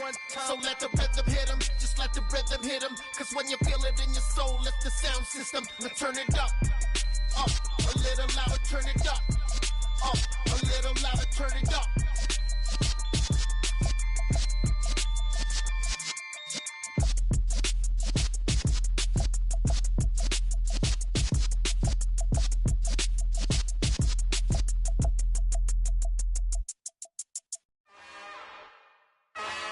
one time. So let the rhythm hit him, just let the rhythm hit him. Cause when you feel it in your soul, lift the sound system. Now turn it up, a little louder, turn it up, a little louder, turn it up.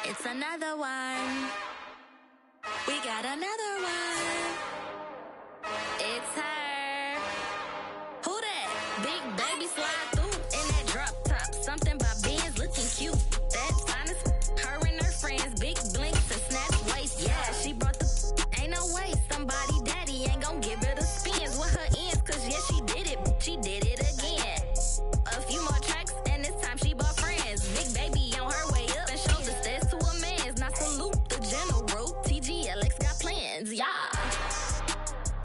It's another one. We got another one. It's her. Who that? Big baby slide through in that drop top. Something by Benz looking cute. That's honest. Her and her friends, big blinks and snatch waist. Yeah, she brought the ain't no way. Somebody daddy ain't gon' give her the spins with her ends. Cause yeah, she did it. She did it again. A few more tracks and this time she bought friends. Big baby on her way up and showed the stairs to a man's. Now salute the general. TGLX got plans, yeah.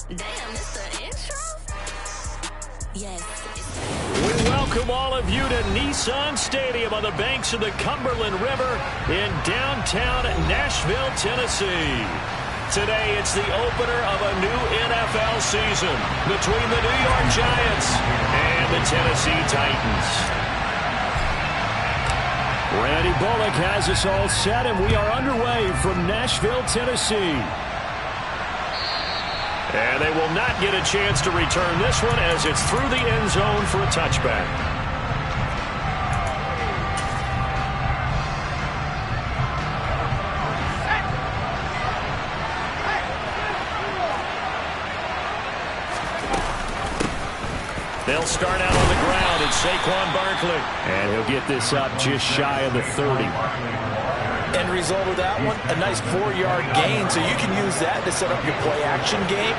Damn, it's the intro? Yes. We welcome all of you to Nissan Stadium on the banks of the Cumberland River in downtown Nashville, Tennessee. Today, it's the opener of a new NFL season between the New York Giants and the Tennessee Titans. Randy Bullock has us all set, and we are underway from Nashville, Tennessee. And they will not get a chance to return this one as it's through the end zone for a touchback. They'll start out on the ground. It's Saquon Barkley. And he'll get this up just shy of the 30. End result of that one, a nice 4-yard gain. So you can use that to set up your play-action game,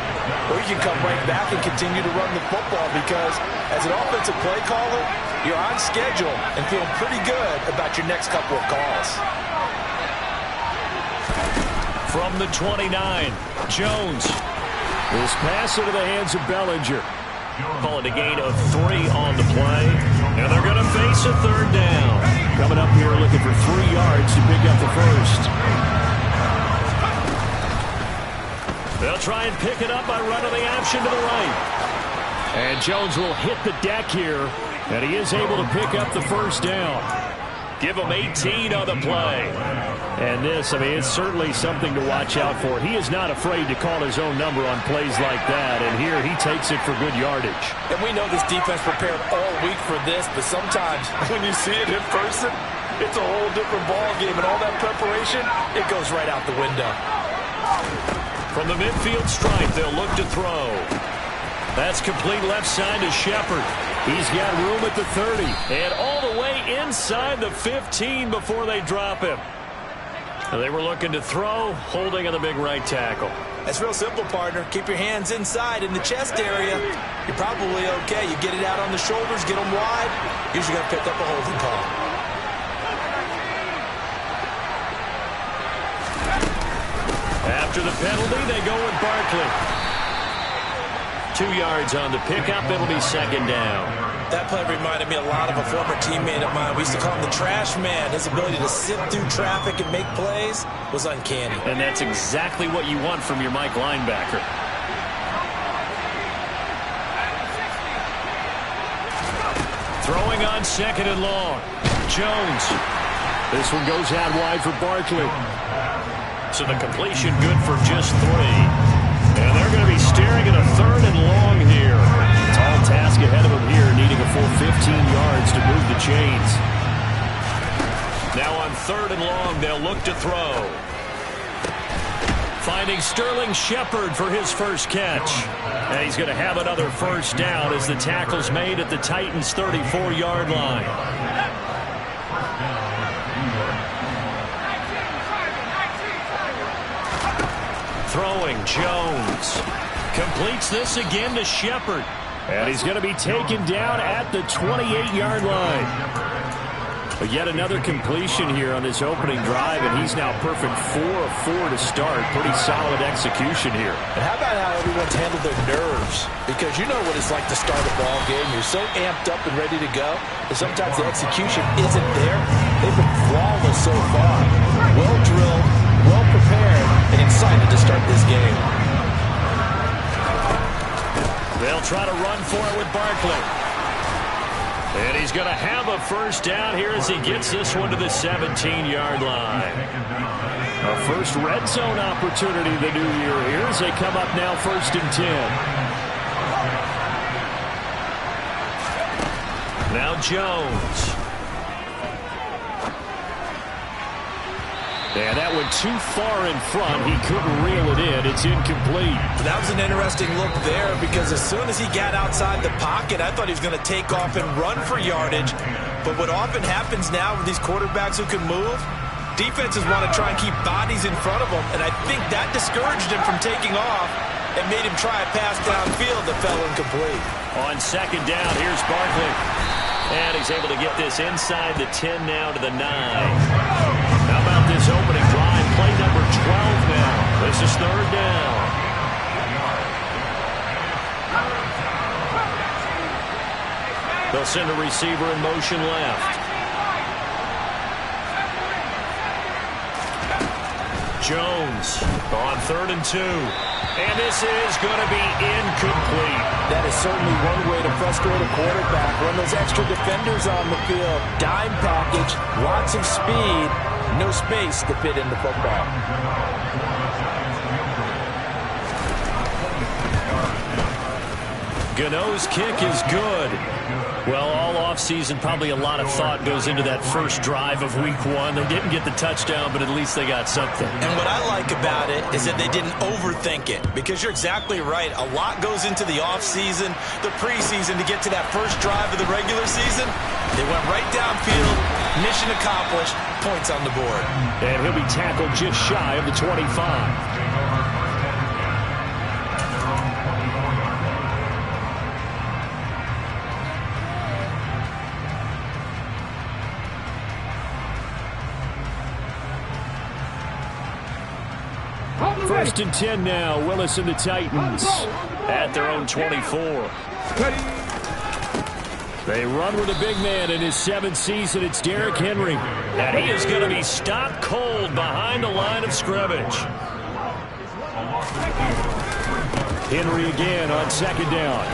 or you can come right back and continue to run the football because as an offensive play caller, you're on schedule and feeling pretty good about your next couple of calls. From the 29, Jones. This pass into the hands of Bellinger. Calling a gain of 3 on the play. And they're going to face a third down. Coming up here looking for 3 yards to pick up the first. They'll try and pick it up by running the option to the right. And Jones will hit the deck here. And he is able to pick up the first down. Give him 18 on the play. And this, I mean, it's certainly something to watch out for. He is not afraid to call his own number on plays like that. And here he takes it for good yardage. And we know this defense prepared all week for this, but sometimes when you see it in person, it's a whole different ball game. And all that preparation, it goes right out the window. From the midfield stripe, they'll look to throw. That's complete left side to Shepard. He's got room at the 30. And all the way inside the 15 before they drop him. They were looking to throw, holding on the big right tackle. That's real simple, partner. Keep your hands inside in the chest area. You're probably okay. You get it out on the shoulders, get them wide. Usually going to pick up a holding call. After the penalty, they go with Barkley. 2 yards on the pickup. It'll be second down. That play reminded me a lot of a former teammate of mine. We used to call him the trash man. His ability to sit through traffic and make plays was uncanny. And that's exactly what you want from your Mike linebacker. Throwing on second and long. Jones. This one goes out wide for Barkley. So the completion good for just 3. And they're going to be staring at a third and long here. Tall task ahead of them here, needing a full 15 yards to move the chains. Now on third and long, they'll look to throw. Finding Sterling Shepard for his first catch. And he's going to have another first down as the tackle's made at the Titans' 34-yard line. Throwing, Jones. Completes this again to Shepard. And he's going to be taken down at the 28-yard line. But yet another completion here on this opening drive, and he's now perfect 4 of 4 to start. Pretty solid execution here. And how about how everyone's handled their nerves? Because you know what it's like to start a ball game. You're so amped up and ready to go, and sometimes the execution isn't there. They've been flawless so far. Well try to run for it with Barkley. And he's going to have a first down here as he gets this one to the 17-yard line. A first red zone opportunity the new year here as they come up now 1st and 10. Now Jones. And that went too far in front. He couldn't reel it in. It's incomplete. That was an interesting look there because as soon as he got outside the pocket, I thought he was going to take off and run for yardage. But what often happens now with these quarterbacks who can move, defenses want to try and keep bodies in front of them. And I think that discouraged him from taking off and made him try a pass downfield that fell incomplete. On 2nd down, here's Barkley. And he's able to get this inside the 10 now to the 9. How about this opening drive? Play number 12 now. This is 3rd down. They'll send a receiver in motion left. Jones on 3rd and 2. And this is going to be incomplete. That is certainly one way to frustrate a quarterback. Run those extra defenders on the field. Dime package, lots of speed, no space to fit in the football. Gano's kick is good. Well, all offseason, probably a lot of thought goes into that first drive of week 1. They didn't get the touchdown, but at least they got something. And what I like about it is that they didn't overthink it, because you're exactly right. A lot goes into the offseason, the preseason to get to that first drive of the regular season. They went right downfield, mission accomplished, points on the board. And he'll be tackled just shy of the 25. First and 10 now. Willis and the Titans at their own 24. They run with a big man in his 7th season. It's Derrick Henry. And he is going to be stopped cold behind the line of scrimmage. Henry again on 2nd down.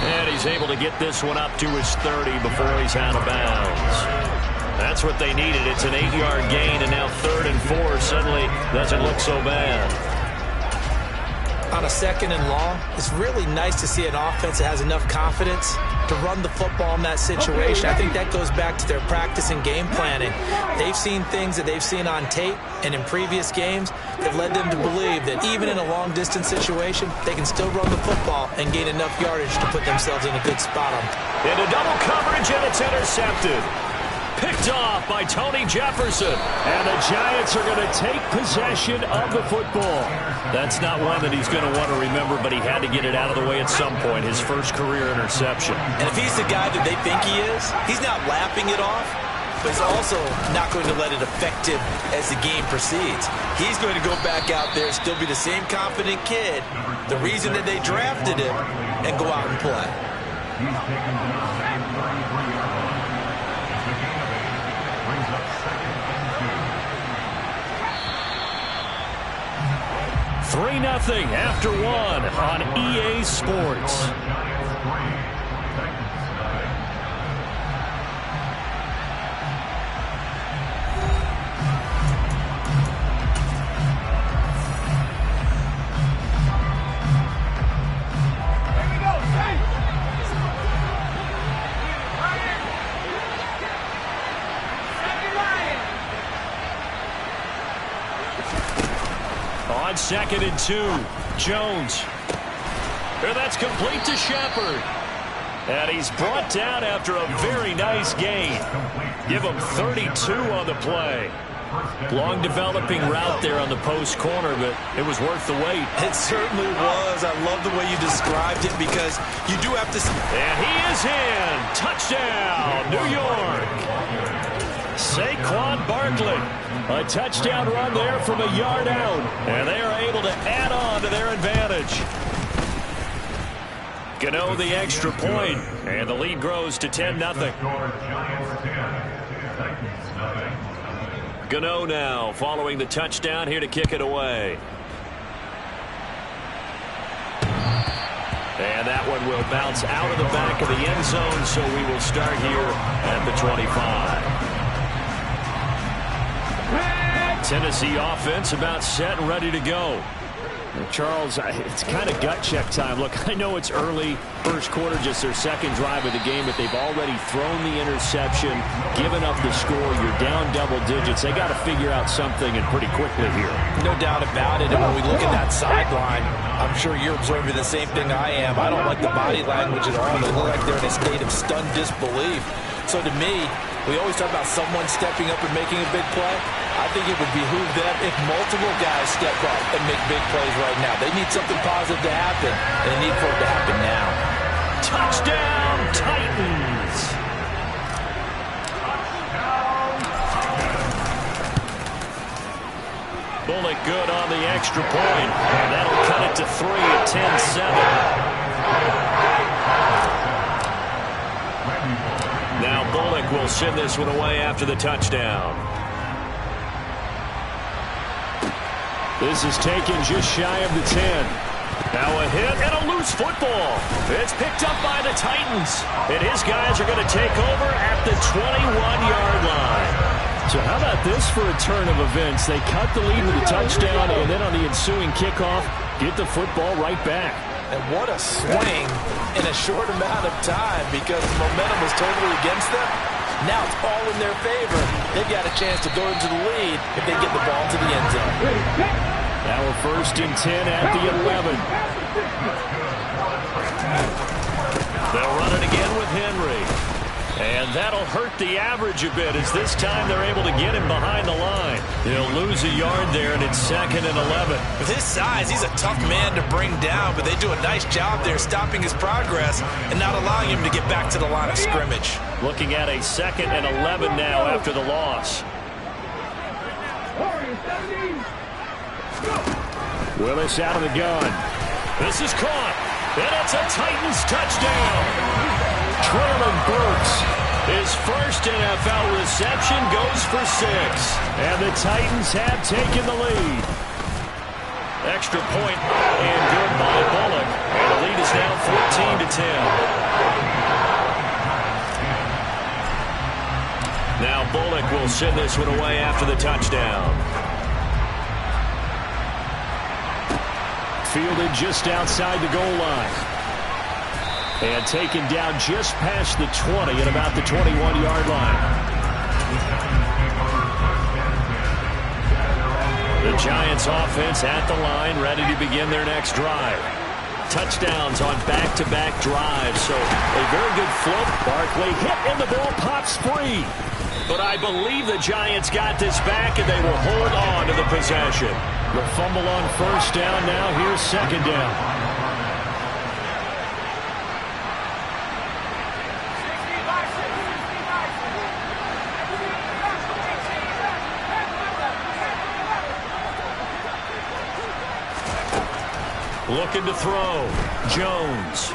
And he's able to get this one up to his 30 before he's out of bounds. That's what they needed. It's an 8-yard gain, and now 3rd and 4 suddenly doesn't look so bad. On a 2nd and long, it's really nice to see an offense that has enough confidence to run the football in that situation. I think that goes back to their practice and game planning. They've seen things that they've seen on tape and in previous games that led them to believe that even in a long-distance situation, they can still run the football and gain enough yardage to put themselves in a good spot on. Into double coverage, and it's intercepted. Picked off by Tony Jefferson. And the Giants are going to take possession of the football. That's not one that he's going to want to remember, but he had to get it out of the way at some point. His first career interception. And if he's the guy that they think he is, he's not lapping it off, but he's also not going to let it affect him as the game proceeds. He's going to go back out there, still be the same confident kid, the reason that they drafted him, and go out and play. 3-0 after 1 on EA Sports. On 2nd and 2, Jones. And that's complete to Shepard. And he's brought down after a very nice gain. Give him 32 on the play. Long developing route there on the post corner, but it was worth the wait. It certainly was. I love the way you described it because you do have to... And he is in. Touchdown, New York. Saquon Barkley. A touchdown run there from a yard out. And they are able to add on to their advantage. Gano the extra point, and the lead grows to 10-0. Gano now following the touchdown here to kick it away. And that one will bounce out of the back of the end zone, so we will start here at the 25. Tennessee offense about set and ready to go. Charles, it's kind of gut check time. Look, I know it's early, first quarter, just their second drive of the game, but they've already thrown the interception, given up the score. You're down double digits. They got to figure out something, and pretty quickly here. No doubt about it. And when we look at that sideline, I'm sure you're observing the same thing I am. I don't like the body language at all. They look like they're in a state of stunned disbelief. So to me, we always talk about someone stepping up and making a big play. I think it would behoove them if multiple guys step up and make big plays right now. They need something positive to happen, and they need for it to happen now. Touchdown, Titans! Bullock good on the extra point, and that'll cut it to 3 at 10-7. Now Bullock will send this one away after the touchdown. This is taken just shy of the 10. Now a hit and a loose football. It's picked up by the Titans. And his guys are going to take over at the 21-yard line. So how about this for a turn of events? They cut the lead with a touchdown, and then on the ensuing kickoff, get the football right back. And what a swing in a short amount of time, because the momentum was totally against them. Now it's all in their favor. They've got a chance to go into the lead if they get the ball to the end zone. Now we're 1st and 10 at the 11. They'll run it again with Henry. And that'll hurt the average a bit, as this time they're able to get him behind the line. He'll lose a yard there, and it's 2nd and 11. With his size, he's a tough man to bring down, but they do a nice job there stopping his progress and not allowing him to get back to the line of scrimmage. Looking at a 2nd and 11 now after the loss. Willis out of the gun. This is caught, and it's a Titans touchdown. Traylon Burks, his first NFL reception, goes for 6. And the Titans have taken the lead. Extra point and good by Bullock. And the lead is now 14-10. Now Bullock will send this one away after the touchdown. Fielded just outside the goal line. And taken down just past the 20 at about the 21-yard line. The Giants offense at the line, ready to begin their next drive. Touchdowns on back-to-back drives, so a very good flip. Barkley hit and the ball pops free. But I believe the Giants got this back, and they will hold on to the possession. The fumble on 1st down, now here's 2nd down. Looking to throw. Jones.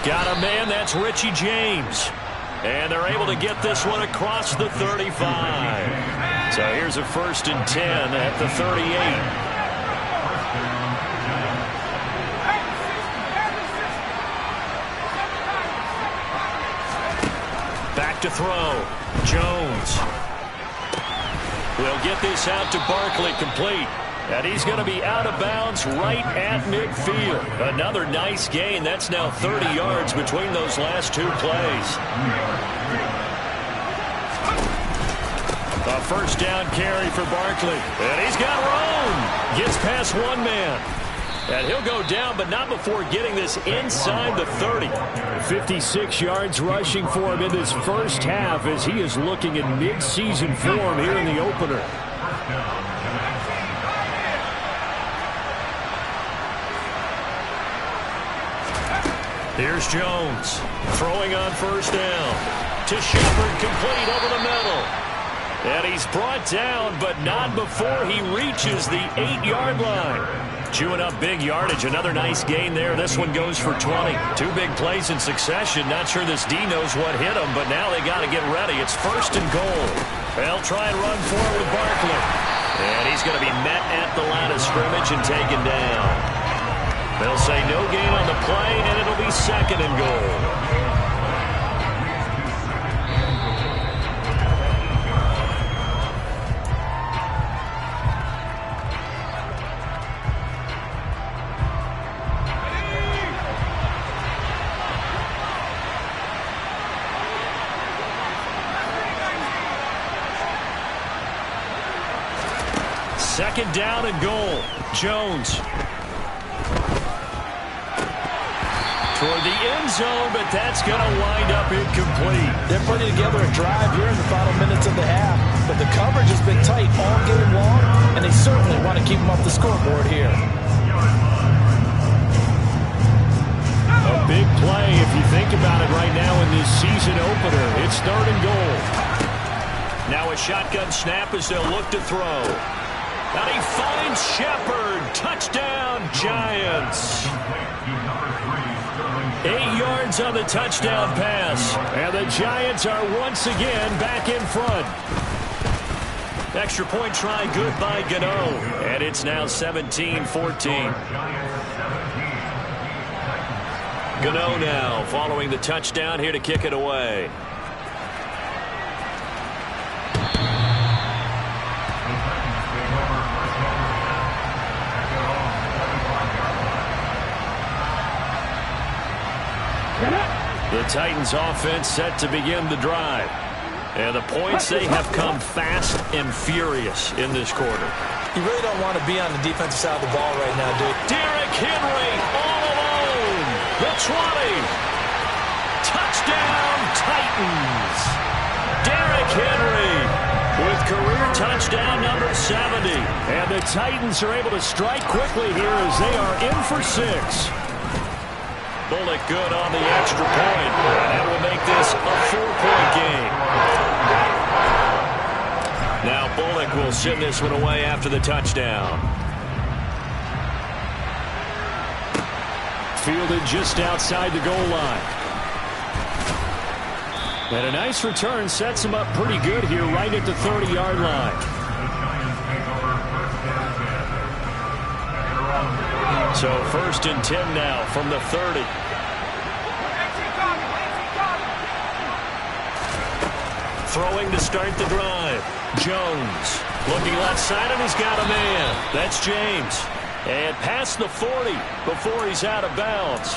Got a man, that's Richie James. And they're able to get this one across the 35. So here's a 1st and 10 at the 38. Back to throw. Jones. We'll get this out to Barkley, complete. And he's going to be out of bounds right at midfield. Another nice gain. That's now 30 yards between those last 2 plays. A 1st down carry for Barkley. And he's got room. Gets past one man. And he'll go down, but not before getting this inside the 30. 56 yards rushing for him in this first half, as he is looking in mid-season form here in the opener. Here's Jones, throwing on 1st down. To Shepard, complete over the middle. And he's brought down, but not before he reaches the 8-yard line. Chewing up big yardage, another nice gain there. This one goes for 20. 2 big plays in succession. Not sure this D knows what hit him, but now they got to get ready. It's 1st and goal. They'll try and run forward with Barkley. And he's going to be met at the line of scrimmage and taken down. They'll say no gain on the play, and it'll be second and goal. Second down and goal. Jones. Toward the end zone, but that's going to wind up incomplete. They're putting together a drive here in the final minutes of the half, but the coverage has been tight all game long, and they certainly want to keep them off the scoreboard here. A big play if you think about it right now in this season opener. It's third and goal. Now a shotgun snap as they'll look to throw. And he finds Shepard. Touchdown, Giants. 8 yards on the touchdown pass. And the Giants are once again back in front. Extra point try good by Gano. And it's now 17-14. Gano now following the touchdown here to kick it away. The Titans offense set to begin the drive. And the points, they have come fast and furious in this quarter. You really don't want to be on the defensive side of the ball right now, dude. Derrick Henry all alone. The 20. Touchdown, Titans. Derrick Henry with career touchdown number 70. And the Titans are able to strike quickly here as they are in for 6. Bullock good on the extra point. And that will make this a 4-point game. Now Bullock will send this one away after the touchdown. Fielded just outside the goal line. And a nice return sets him up pretty good here right at the 30-yard line. So first and 10 now from the 30. Throwing to start the drive. Jones looking left side, and he's got a man. That's James. And past the 40 before he's out of bounds.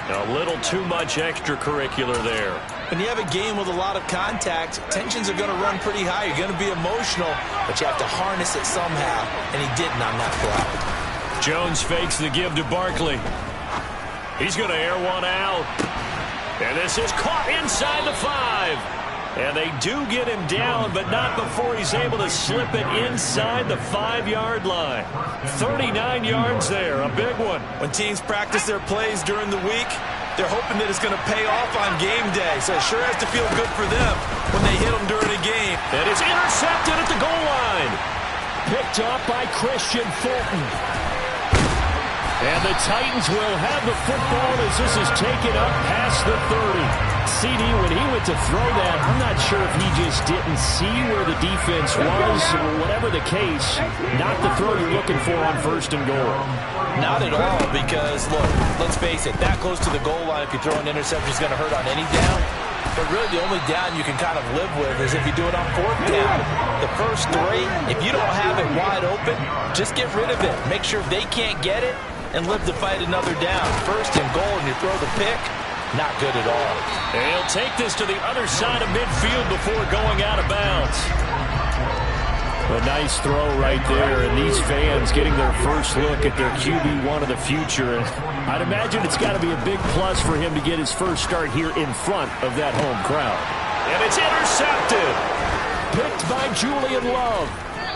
A little too much extracurricular there. When you have a game with a lot of contact, tensions are going to run pretty high. You're going to be emotional, but you have to harness it somehow, and he didn't on that play. Jones fakes the give to Barkley. He's going to air one out. And this is caught inside the 5. And they do get him down, but not before he's able to slip it inside the 5-yard line. 39 yards there, a big one. When teams practice their plays during the week, they're hoping that it's going to pay off on game day. So it sure has to feel good for them when they hit them during a game. And it's intercepted at the goal line. Picked up by Christian Fulton. And the Titans will have the football as this is taken up past the 30. CD, when he went to throw that, I'm not sure if he just didn't see where the defense was, or whatever the case, not the throw you're looking for on first and goal. Not at all, because, look, let's face it, that close to the goal line, if you throw an interception, is going to hurt on any down. But really, the only down you can kind of live with is if you do it on 4th down. The first 3, if you don't have it wide open, just get rid of it. Make sure they can't get it and live to fight another down. First and goal, and you throw the pick. Not good at all. And he'll take this to the other side of midfield before going out of bounds. A nice throw right there, and these fans getting their first look at their QB1 of the future. And I'd imagine it's got to be a big plus for him to get his first start here in front of that home crowd. And it's intercepted. Picked by Julian Love.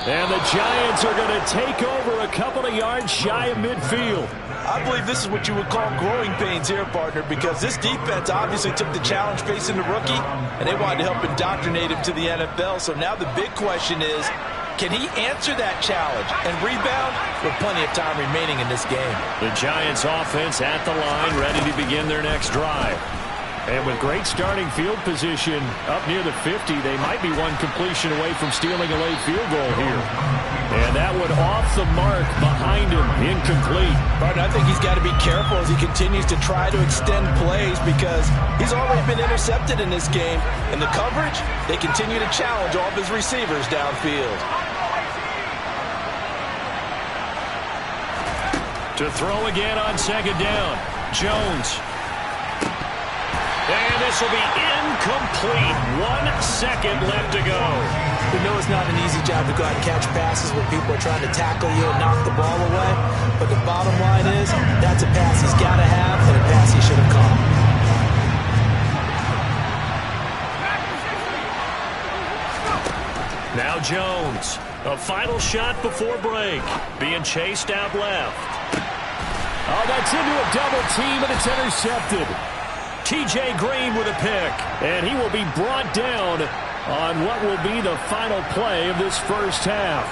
And the Giants are going to take over a couple of yards shy of midfield. I believe this is what you would call growing pains here, partner, because this defense obviously took the challenge facing the rookie, and they wanted to help indoctrinate him to the NFL. So now the big question is, can he answer that challenge and rebound with plenty of time remaining in this game? The Giants offense at the line, ready to begin their next drive. And with great starting field position up near the 50, they might be one completion away from stealing a late field goal here. And that one off the mark behind him, incomplete. But I think he's got to be careful as he continues to try to extend plays because he's already been intercepted in this game. And the coverage, they continue to challenge all of his receivers downfield. To throw again on second down, Jones. And this will be incomplete. 1 second left to go. We know it's not an easy job to go out and catch passes when people are trying to tackle you and knock the ball away. But the bottom line is, that's a pass he's got to have and a pass he should have caught. Now Jones. A final shot before break. Being chased out left. Oh, that's into a double team, and it's intercepted. T.J. Green with a pick, and he will be brought down on what will be the final play of this first half.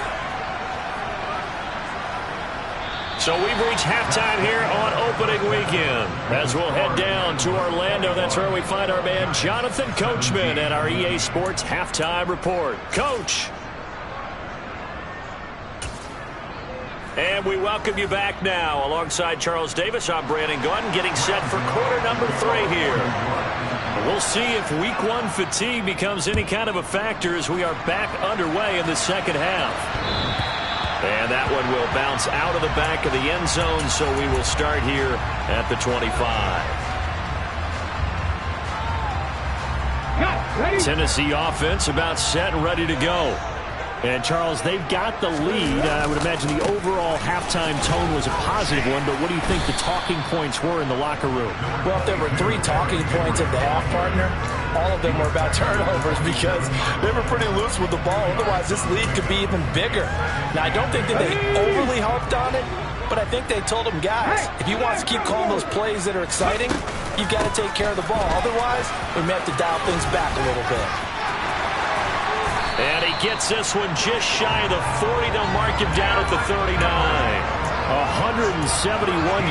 So we've reached halftime here on opening weekend. As we'll head down to Orlando, that's where we find our man Jonathan Coachman at our EA Sports Halftime Report. Coach. And we welcome you back now. Alongside Charles Davis, I'm Brandon Gunn, getting set for quarter number 3 here. We'll see if week 1 fatigue becomes any kind of a factor as we are back underway in the second half. And that one will bounce out of the back of the end zone, so we will start here at the 25. Tennessee offense about set and ready to go. And, Charles, they've got the lead. I would imagine the overall halftime tone was a positive one, but what do you think the talking points were in the locker room? Well, if there were 3 talking points at the half, partner, all of them were about turnovers because they were pretty loose with the ball. Otherwise, this lead could be even bigger. Now, I don't think that they overly harped on it, but I think they told them, guys, if you want to keep calling those plays that are exciting, you've got to take care of the ball. Otherwise, we may have to dial things back a little bit. And he gets this one just shy of the 40. They'll mark him down at the 39. 171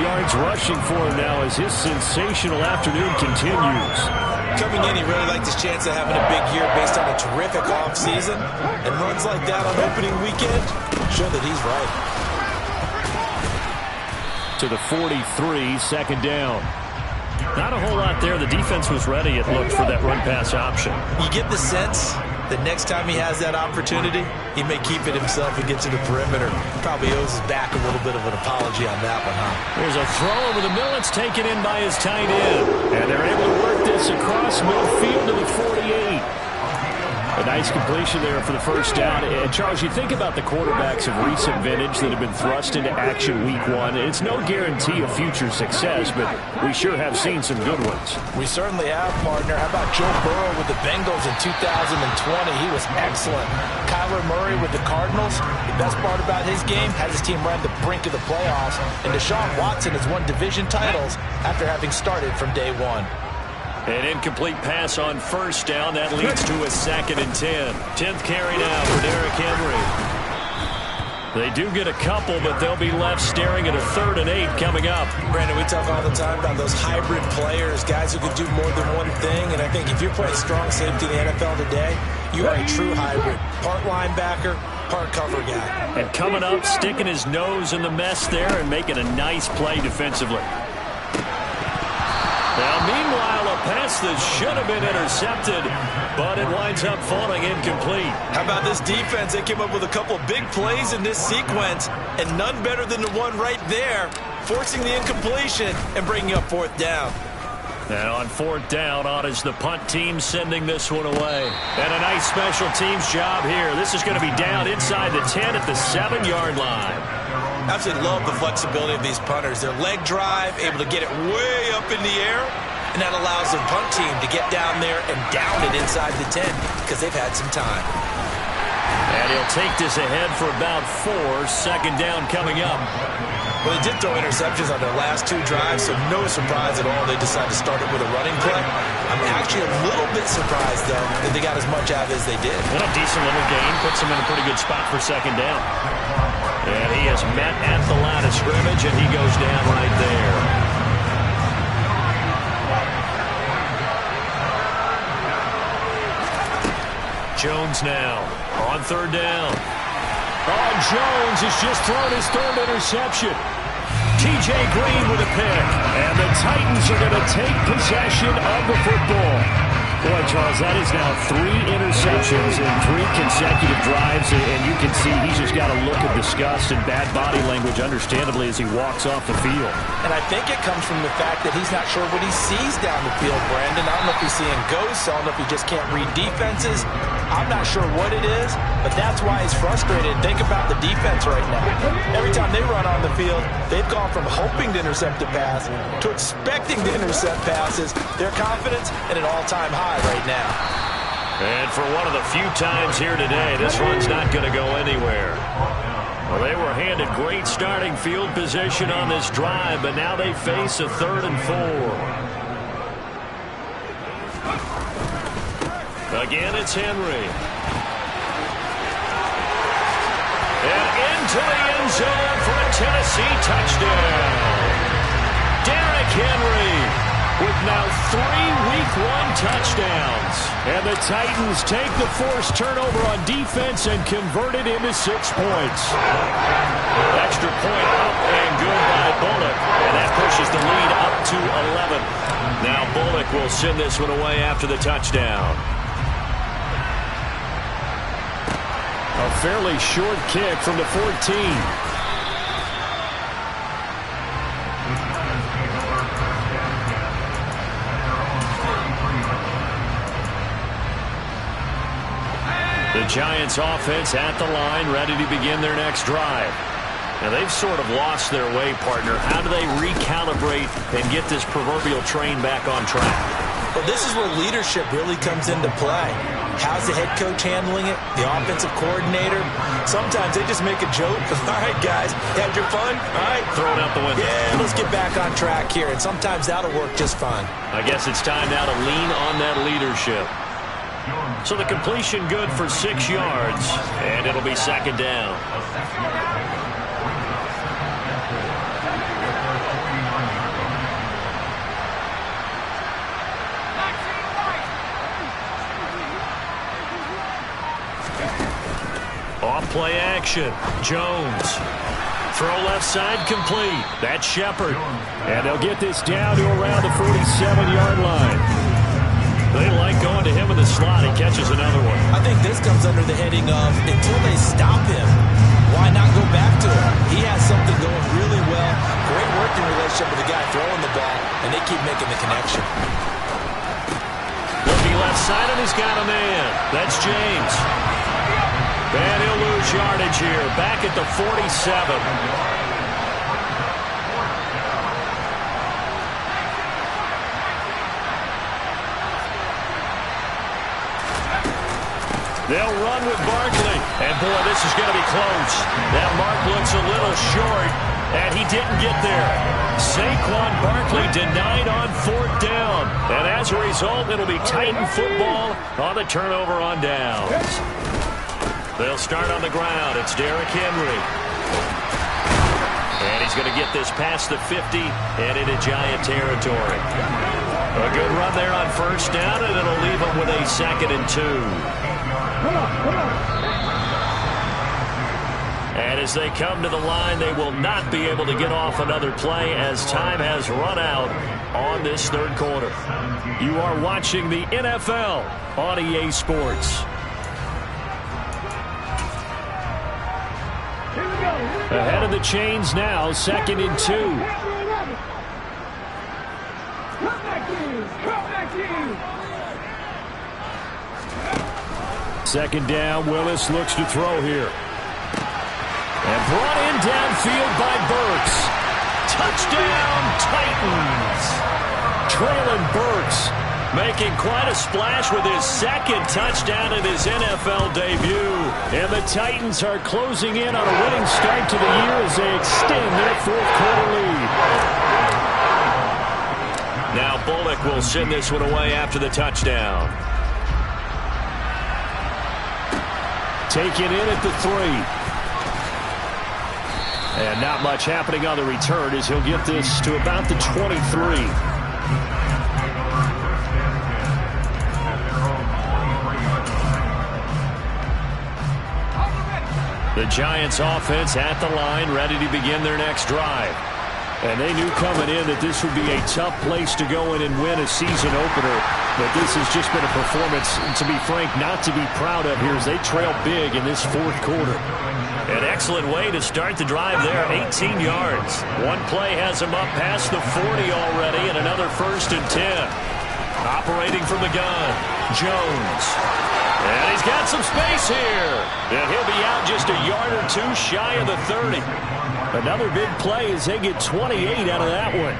yards rushing for him now as his sensational afternoon continues. Coming in, he really liked his chance of having a big year based on a terrific offseason. And runs like that on opening weekend show that he's right. To the 43, second down. Not a whole lot there. The defense was ready, it looked, for that run-pass option. You get the sense that next time he has that opportunity, he may keep it himself and get to the perimeter. Probably owes his back a little bit of an apology on that one, huh? There's a throw over the middle. It's taken in by his tight end. And they're able to work this across midfield to the 48. A nice completion there for the first down. And, Charles, you think about the quarterbacks of recent vintage that have been thrust into action week 1. It's no guarantee of future success, but we sure have seen some good ones. We certainly have, partner. How about Joe Burrow with the Bengals in 2020? He was excellent. Kyler Murray with the Cardinals. The best part about his game, has his team right on the brink of the playoffs. And Deshaun Watson has won division titles after having started from day 1. An incomplete pass on first down. That leads to a 2nd and 10. 10th carry now for Derrick Henry. They do get a couple, but they'll be left staring at a 3rd and 8 coming up. Brandon, we talk all the time about those hybrid players, guys who can do more than one thing. And I think if you're playing strong safety in the NFL today, you are a true hybrid. Part linebacker, part cover guy. And coming up, sticking his nose in the mess there and making a nice play defensively. Now, meanwhile, a pass that should have been intercepted, but it winds up falling incomplete. How about this defense? They came up with a couple of big plays in this sequence, and none better than the one right there, forcing the incompletion and bringing up 4th down. Now on 4th down, on is the punt team sending this one away. And a nice special teams job here. This is going to be down inside the 10 at the 7-yard line. Absolutely love the flexibility of these punters. Their leg drive, able to get it way up in the air, and that allows the punt team to get down there and down it inside the 10 because they've had some time. And he'll take this ahead for about 4. 2nd down coming up. Well, they did throw interceptions on their last 2 drives, so no surprise at all they decided to start it with a running play. I'm actually a little bit surprised, though, that they got as much out as they did. And a decent little gain puts them in a pretty good spot for 2nd down. And he is met at the line of scrimmage, and he goes down right there. Jones now on third down. Oh, Jones has just thrown his third interception. T.J. Green with a pick. And the Titans are going to take possession of the football. Boy, Charles, that is now 3 interceptions in 3 consecutive drives, and you can see he's just got a look of disgust and bad body language, understandably, as he walks off the field. And I think it comes from the fact that he's not sure what he sees down the field, Brandon. I don't know if he's seeing ghosts. I don't know if he just can't read defenses. I'm not sure what it is, but that's why he's frustrated. Think about the defense right now. Every time they run on the field, they've gone from hoping to intercept a pass to expecting to intercept passes. Their confidence at an all-time high right now. And for one of the few times here today, this run's not going to go anywhere. Well, they were handed great starting field position on this drive, but now they face a 3rd and 4. Again, it's Henry. And into the end zone for a Tennessee touchdown. Derrick Henry with now 3 Week 1 touchdowns. And the Titans take the forced turnover on defense and convert it into 6 points. Extra point up and good by Bullock. And that pushes the lead up to 11. Now Bullock will send this one away after the touchdown. A fairly short kick from the 14. The Giants offense at the line, ready to begin their next drive. Now they've sort of lost their way, partner. How do they recalibrate and get this proverbial train back on track? Well, this is where leadership really comes into play. How's the head coach handling it? The offensive coordinator? Sometimes they just make a joke. All right, guys, had your fun? All right. Throw it out the window. Yeah, let's get back on track here. And sometimes that'll work just fine. I guess it's time now to lean on that leadership. So the completion good for 6 yards, and it'll be 2nd down. Off play action. Jones. Throw left side complete. That's Shepard. And they'll get this down to around the 47-yard line. They like going to him in the slot. He catches another one. I think this comes under the heading of until they stop him, why not go back to him? He has something going really well. Great working relationship with the guy throwing the ball, and they keep making the connection. Looking left side, and he's got a man. That's James. And he'll lose yardage here. Back at the 47. They'll run with Barkley. And, boy, this is going to be close. That mark looks a little short, and he didn't get there. Saquon Barkley denied on 4th down. And as a result, it'll be Titan football on the turnover on downs. They'll start on the ground. It's Derrick Henry. And he's going to get this past the 50 and into Giant territory. A good run there on 1st down, and it'll leave him with a 2nd and 2. And as they come to the line, they will not be able to get off another play as time has run out on this 3rd quarter. You are watching the NFL on EA Sports. Ahead of the chains now, 2nd and 2. Second down, Willis looks to throw here. And brought in downfield by Burks. Touchdown, Titans. Traylon Burks making quite a splash with his 2nd touchdown in his NFL debut. And the Titans are closing in on a winning start to the year as they extend their 4th quarter lead. Now Bullock will send this one away after the touchdown. Taken in at the 3. And not much happening on the return as he'll get this to about the 23. The Giants offense at the line, ready to begin their next drive. And they knew coming in that this would be a tough place to go in and win a season opener. But this has just been a performance, to be frank, not to be proud of here as they trail big in this fourth quarter. An excellent way to start the drive there, 18 yards. One play has him up past the 40 already, and another 1st and 10. Operating from the gun, Jones. And he's got some space here. And he'll be out just a yard or two shy of the 30. Another big play as they get 28 out of that one.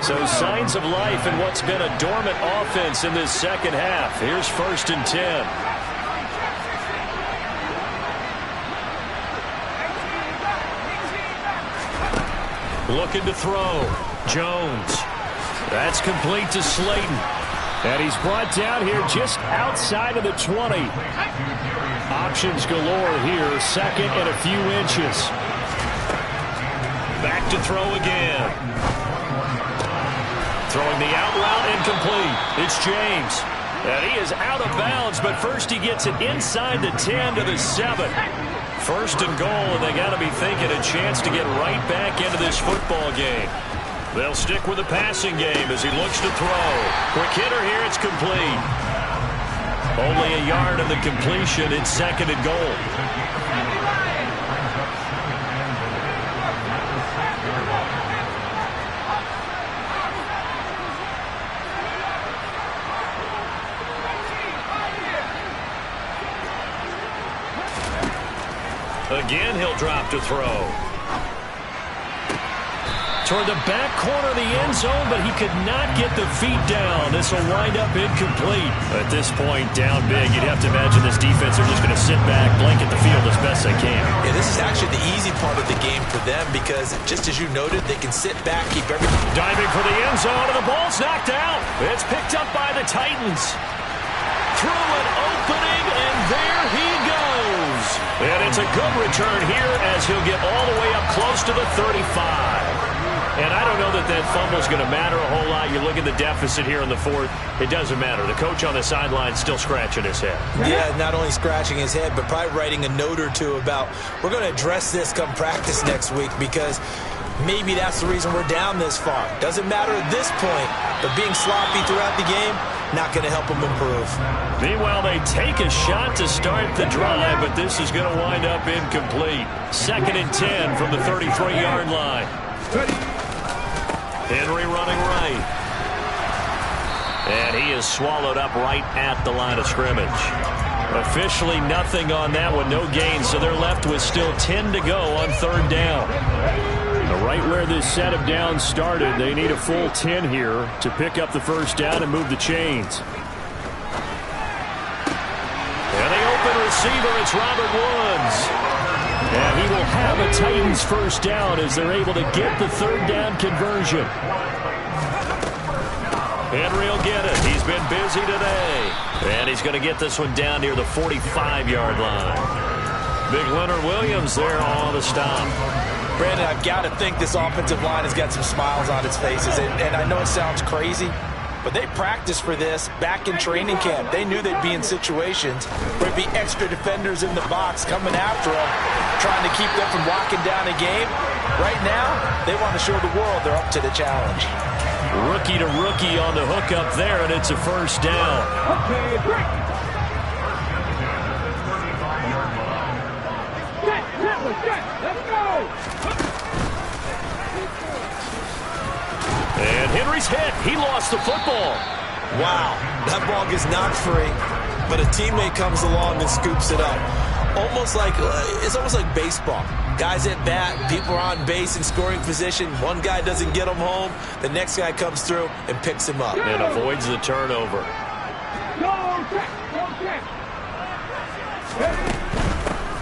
So signs of life in what's been a dormant offense in this second half. Here's 1st and 10. Looking to throw. Jones. That's complete to Slayton. And he's brought down here just outside of the 20. Options galore here. 2nd and a few inches. Back to throw again. Throwing the out route incomplete. It's James. And he is out of bounds, but first he gets it inside the 10 to the 7. 1st and goal, and they got to be thinking a chance to get right back into this football game. They'll stick with the passing game as he looks to throw. Quick hitter here, it's complete. Only a yard of the completion. It's 2nd and goal. Again, he'll drop to throw. Toward the back corner of the end zone, but he could not get the feet down. This will wind up incomplete. At this point, down big, you'd have to imagine this defense are just going to sit back, blanket the field as best they can. Yeah, this is actually the easy part of the game for them because, just as you noted, they can sit back, keep everything. Diving for the end zone, and the ball's knocked out. It's picked up by the Titans. Through an opening, and there he goes. And it's a good return here as he'll get all the way up close to the 35. And I don't know that that fumble's going to matter a whole lot. You look at the deficit here in the 4th. It doesn't matter. The coach on the sideline still scratching his head. Yeah, not only scratching his head, but probably writing a note or two about, we're going to address this come practice next week because maybe that's the reason we're down this far. Doesn't matter at this point, but being sloppy throughout the game, not going to help them improve. Meanwhile, they take a shot to start the drive, but this is going to wind up incomplete. 2nd and 10 from the 33-yard line. Henry running right. And he is swallowed up right at the line of scrimmage. Officially nothing on that one, no gain, so they're left with still 10 to go on 3rd down. Right where this set of downs started, they need a full 10 here to pick up the 1st down and move the chains. And the open receiver, it's Robert Woods. And he will have a Titans 1st down as they're able to get the 3rd down conversion. Henry will get it. He's been busy today. And he's going to get this one down near the 45-yard line. Big Leonard Williams there on the stop. Brandon, I've got to think this offensive line has got some smiles on its faces. And I know it sounds crazy, but they practiced for this back in training camp. They knew they'd be in situations where there'd be extra defenders in the box coming after them, trying to keep them from locking down a game. Right now, they want to show the world they're up to the challenge. Rookie to rookie on the hook up there, and it's a 1st down. Okay, break. Let's go. And Henry's hit. He lost the football. Wow, that ball gets knocked free, but a teammate comes along and scoops it up. It's almost like baseball. Guys at bat, people are on base in scoring position. One guy doesn't get him home. The next guy comes through and picks him up. And avoids the turnover.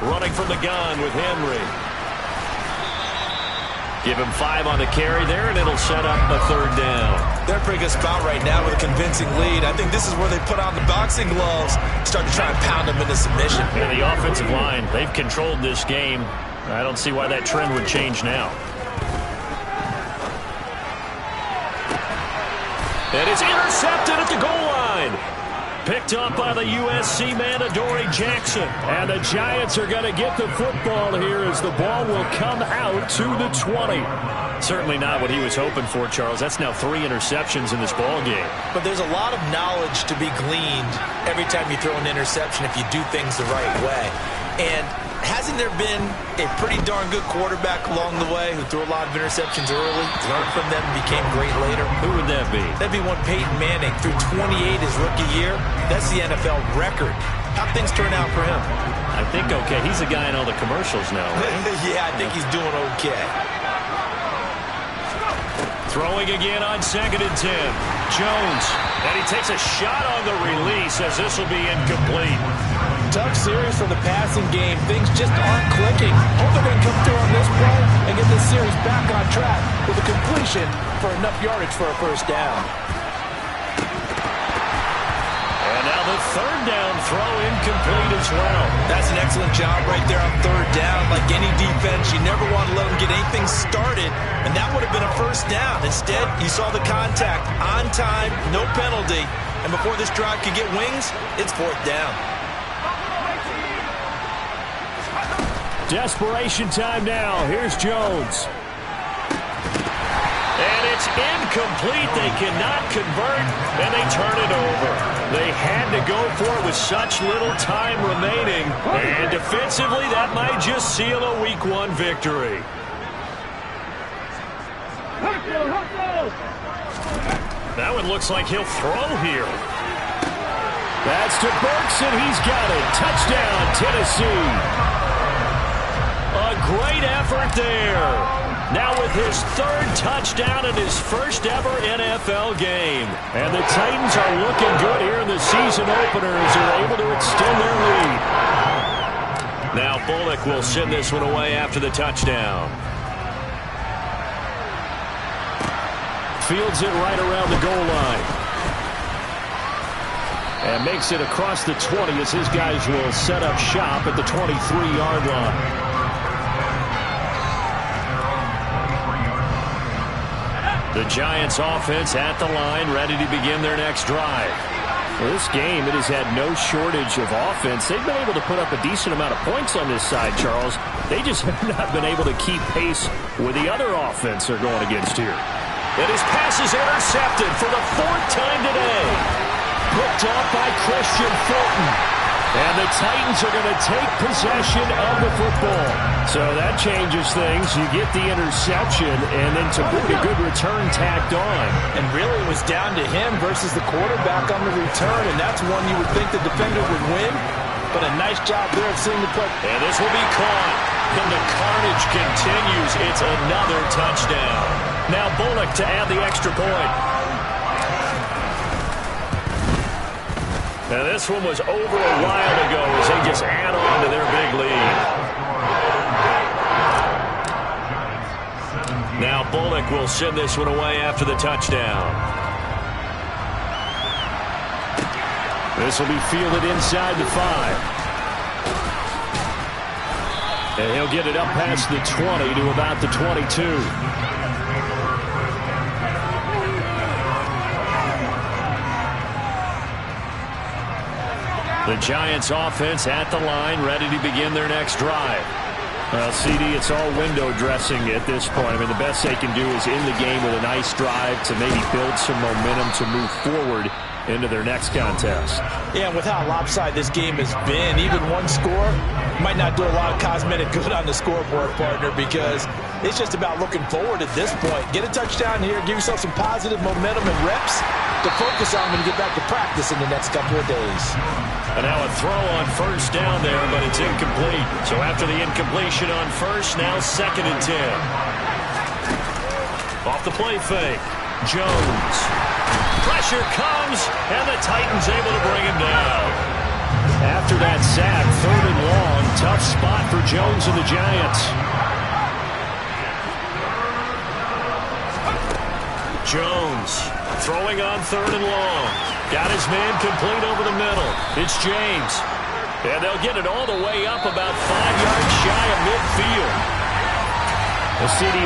Running from the gun with Henry. Give him 5 on the carry there, and it'll set up a 3rd down. They're in a pretty good spot right now with a convincing lead. I think this is where they put on the boxing gloves, start to try and pound them into submission. And the offensive line, they've controlled this game. I don't see why that trend would change now. And it's intercepted at the goal line. Picked up by the USC man, Adoree Jackson. And the Giants are going to get the football here as the ball will come out to the 20. Certainly not what he was hoping for, Charles. That's now 3 interceptions in this ball game. But there's a lot of knowledge to be gleaned every time you throw an interception if you do things the right way. And hasn't there been a pretty darn good quarterback along the way who threw a lot of interceptions early, learned from them, and became great later? Who would that be? That'd be one Peyton Manning threw 28 his rookie year. That's the NFL record. How'd things turn out for him? I think okay. He's a guy in all the commercials now, right? Yeah, I think he's doing okay. Throwing again on 2nd and 10. Jones. And he takes a shot on the release as this will be incomplete. Tough series for the passing game. Things just aren't clicking. Hope they're going to come through on this play and get this series back on track with a completion for enough yardage for a first down. And now the 3rd down throw incomplete as well. That's an excellent job right there on 3rd down. Like any defense, you never want to let them get anything started, and that would have been a first down. Instead, you saw the contact on time, no penalty, and before this drive could get wings, it's 4th down. Desperation time now. Here's Jones. And it's incomplete. They cannot convert, and they turn it over. They had to go for it with such little time remaining. And defensively, that might just seal a Week 1 victory. That one looks like he'll throw here. That's to Burks, and he's got it. Touchdown, Tennessee. A great effort there. Now with his 3rd touchdown in his first ever NFL game. And the Titans are looking good here in the season opener as they're able to extend their lead. Now Bullock will send this one away after the touchdown. Fields it right around the goal line. And makes it across the 20 as his guys will set up shop at the 23-yard line. The Giants offense at the line, ready to begin their next drive. Well, this game, it has had no shortage of offense. They've been able to put up a decent amount of points on this side, Charles. They just have not been able to keep pace with the other offense they're going against here. And his pass is intercepted for the 4th time today. Picked up by Christian Fulton. And the Titans are going to take possession of the football. So that changes things. You get the interception, and then to boot a good return tacked on. And really it was down to him versus the quarterback on the return, and that's one you would think the defender would win. But a nice job there of seeing the play. And this will be caught. And the carnage continues. It's another touchdown. Now Bullock to add the extra point. Now this one was over a while ago as they just add on to their big lead. Now Bullock will send this one away after the touchdown. This will be fielded inside the 5. And he'll get it up past the 20 to about the 22. The Giants offense at the line, ready to begin their next drive. Well, CD, it's all window dressing at this point. I mean, the best they can do is end the game with a nice drive to maybe build some momentum to move forward into their next contest. Yeah, and with how lopsided this game has been, even one score might not do a lot of cosmetic good on the scoreboard, partner, because it's just about looking forward at this point. Get a touchdown here, give yourself some positive momentum and reps to focus on when you get back to practice in the next couple of days. And now a throw on 1st down there, but it's incomplete. So after the incompletion on 1st, now 2nd and 10. Off the play fake. Jones. Pressure comes, and the Titans able to bring him down. After that sack, 3rd and long, tough spot for Jones and the Giants. Jones throwing on 3rd and long. Got his man complete over the middle. It's James. And they'll get it all the way up about 5 yards shy of midfield. The CD,